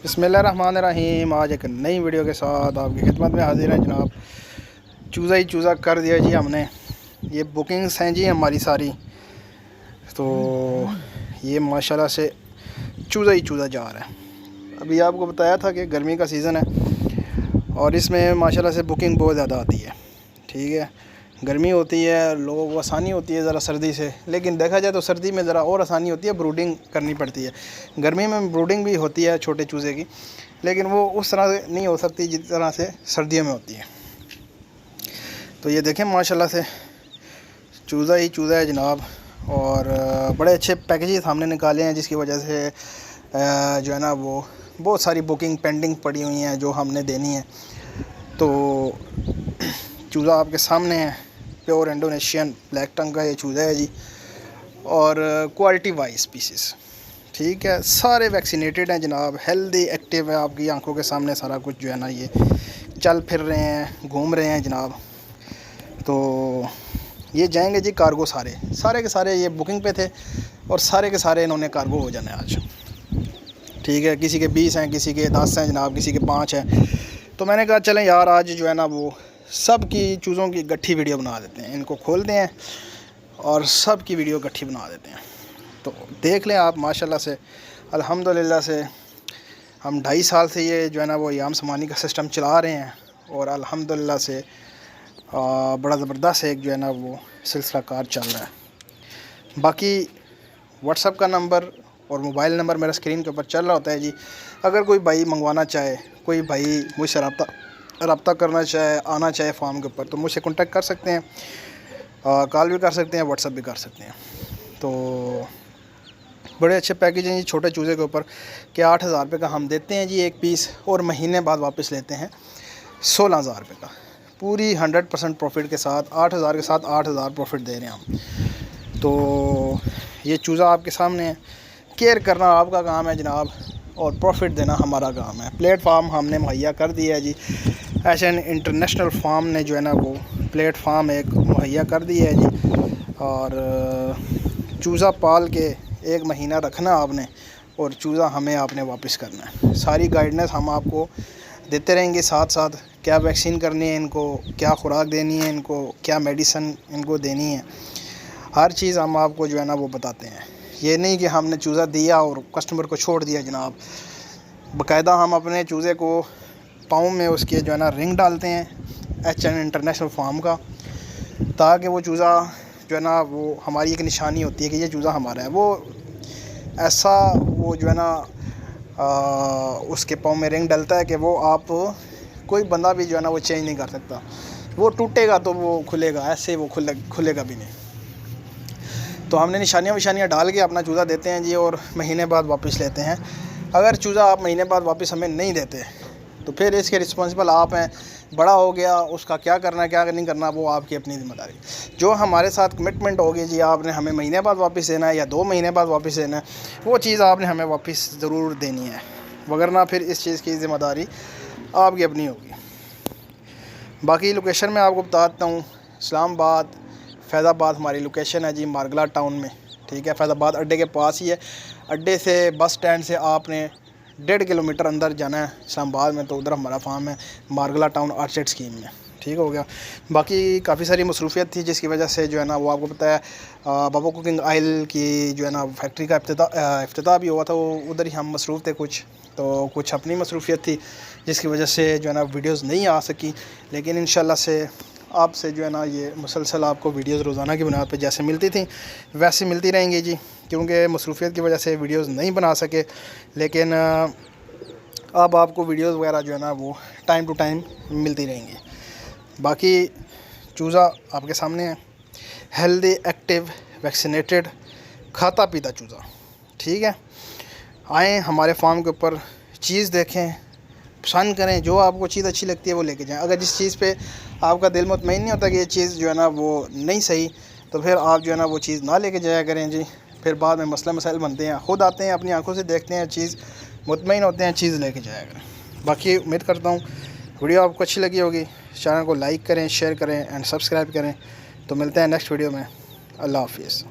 बिस्मिल्लाहिर्रहमानिर्रहीम। आज एक नई वीडियो के साथ आपकी खिदमत में हाजिर हैं जनाब। चूज़ा ही चूज़ा कर दिया जी हमने। ये बुकिंग्स हैं जी हमारी सारी, तो ये माशाल्लाह से चूज़ा ही चूज़ा जा रहा है। अभी आपको बताया था कि गर्मी का सीज़न है और इसमें माशाल्लाह से बुकिंग बहुत ज़्यादा आती है। ठीक है, गर्मी होती है, लोगों को आसानी होती है ज़रा सर्दी से, लेकिन देखा जाए तो सर्दी में ज़रा और आसानी होती है, ब्रूडिंग करनी पड़ती है। गर्मी में ब्रूडिंग भी होती है छोटे चूज़े की, लेकिन वो उस तरह से नहीं हो सकती जिस तरह से सर्दियों में होती है। तो ये देखें माशाल्लाह से चूज़ा ही चूज़ा है जनाब। और बड़े अच्छे पैकेजेस हमने निकाले हैं, जिसकी वजह से जो है ना वो बहुत सारी बुकिंग पेंडिंग पड़ी हुई हैं जो हमने देनी है। तो चूज़ा आपके सामने है, प्योर इंडोनेशियन ब्लैक टंग का ये चूज़ा है जी। और क्वालिटी वाइज पीसेस ठीक है, सारे वैक्सीनेटेड हैं जनाब, हेल्दी एक्टिव है, आपकी आंखों के सामने सारा कुछ जो है ना ये चल फिर रहे हैं, घूम रहे हैं जनाब। तो ये जाएंगे जी कार्गो, सारे के सारे ये बुकिंग पे थे और सारे के सारे इन्होंने कार्गो हो जाना है आज। ठीक है, किसी के 20 हैं, किसी के 10 हैं जनाब, किसी के 5 हैं। तो मैंने कहा चलें यार आज जो है ना वो सब की चूज़ों की गट्ठी वीडियो बना देते हैं, इनको खोलते हैं और सब की वीडियो गट्ठी बना देते हैं। तो देख लें आप माशाल्लाह से, अल्हम्दुलिल्लाह से हम 2.5 साल से ये जो है ना वो याम समानी का सिस्टम चला रहे हैं और अल्हम्दुलिल्लाह से बड़ा ज़बरदस्त एक जो है ना वो सिलसिला कार चल रहा है। बाकी व्हाट्सअप का नंबर और मोबाइल नंबर मेरा स्क्रीन के ऊपर चल रहा होता है जी। अगर कोई भाई मंगवाना चाहे, कोई भाई मुझसे रब्ता करना चाहे, आना चाहे फार्म के ऊपर, तो मुझसे कांटेक्ट कर सकते हैं, कॉल भी कर सकते हैं, व्हाट्सअप भी कर सकते हैं। तो बड़े अच्छे पैकेज हैं जी छोटे चूज़े के ऊपर कि 8,000 रुपये का हम देते हैं जी एक पीस, और महीने बाद वापस लेते हैं 16,000 रुपये का, पूरी 100% प्रॉफिट के साथ। 8,000 के साथ 8,000 प्रॉफिट दे रहे हैं हम। तो ये चूज़ा आपके सामने है, केयर करना आपका काम है जनाब और प्रॉफिट देना हमारा काम है। प्लेटफार्म हमने मुहैया कर दिया है जी, एशियन इंटरनेशनल फार्म ने जो है ना वो प्लेटफार्म एक मुहैया कर दिया है जी। और चूज़ा पाल के 1 महीना रखना आपने और चूज़ा हमें आपने वापस करना है। सारी गाइडेंस हम आपको देते रहेंगे, साथ साथ क्या वैक्सीन करनी है इनको, क्या खुराक देनी है इनको, क्या मेडिसन इनको देनी है, हर चीज़ हम आपको जो है ना वो बताते हैं। ये नहीं कि हमने चूज़ा दिया और कस्टमर को छोड़ दिया जनाब। बाकायदा हम अपने चूज़े को पाँव में उसके जो है ना रिंग डालते हैं एशियन इंटरनेशनल फार्म का, ताकि वो चूज़ा जो है ना वो हमारी एक निशानी होती है कि ये चूज़ा हमारा है। वो ऐसा वो जो है ना उसके पाँव में रिंग डलता है कि वो आप कोई बंदा भी जो है ना वो चेंज नहीं कर सकता। वो टूटेगा तो वो खुलेगा, ऐसे वो खुलेगा भी नहीं। तो हमने निशानियाँ डाल के अपना चूज़ा देते हैं जी और महीने बाद वापस लेते हैं। अगर चूज़ा आप महीने बाद वापस हमें नहीं देते तो फिर इसके रिस्पॉन्सिबल आप हैं। बड़ा हो गया, उसका क्या करना क्या नहीं करना वो आपकी अपनी ज़िम्मेदारी। जो हमारे साथ कमिटमेंट होगी जी, आपने हमें महीने बाद वापस देना है या 2 महीने बाद वापस देना है, वो चीज़ आपने हमें वापस ज़रूर देनी है, वगरना फिर इस चीज़ की ज़िम्मेदारी आपकी अपनी होगी। बाकी लोकेशन में आपको बताता हूँ, इस्लामाबाद फैज़ाबाद हमारी लोकेशन है जी, मारगला टाउन में। ठीक है, फैज़ाबाद अड्डे के पास ही है। अड्डे से बस स्टैंड से आपने 1.5 किलोमीटर अंदर जाना है इस्लामाबाद में, तो उधर हमारा फार्म है मारगला टाउन आर्चर्ड स्कीम में। ठीक हो गया। बाकी काफ़ी सारी मसरूफियत थी जिसकी वजह से जो है ना वो आपको पता है बाबा कुकिंग ऑयल की जो है ना फैक्ट्री का इफ्तिताह भी हुआ था, वो उधर ही हम मसरूफ़ थे कुछ अपनी मसरूफियत थी जिसकी वजह से जो है ना वीडियोज़ नहीं आ सकी। लेकिन इंशाल्लाह से आपसे जो है ना ये मुसलसल आपको वीडियोज़ रोज़ाना की बुनियाद पर जैसे मिलती थी वैसे मिलती रहेंगी जी, क्योंकि मसरूफियत की वजह से वीडियोज़ नहीं बना सके। लेकिन अब आपको वीडियोज़ वगैरह जो है ना वो टाइम टू टाइम मिलती रहेंगी। बाकी चूज़ा आपके सामने है, हेल्दी एक्टिव वैक्सीनेटेड खाता पीता चूज़ा। ठीक है, आएँ हमारे फार्म के ऊपर, चीज़ देखें, पसंद करें, जो आपको चीज़ अच्छी लगती है वो लेके जाएं। अगर जिस चीज़ पे आपका दिल मुतमईन नहीं होता कि ये चीज़ जो है ना वो नहीं सही, तो फिर आप जो है ना वो चीज़ ना लेके जाया करें जी। फिर बाद में मसला मसाइल बनते हैं, ख़ुद आते हैं अपनी आंखों से देखते हैं चीज़, मुतमईन होते हैं, चीज़ लेके जाया करें। बाकी उम्मीद करता हूँ वीडियो आपको अच्छी लगी होगी। चैनल को लाइक करें, शेयर करें एंड सब्सक्राइब करें। तो मिलते हैं नेक्स्ट वीडियो में। अल्लाह हाफिज़।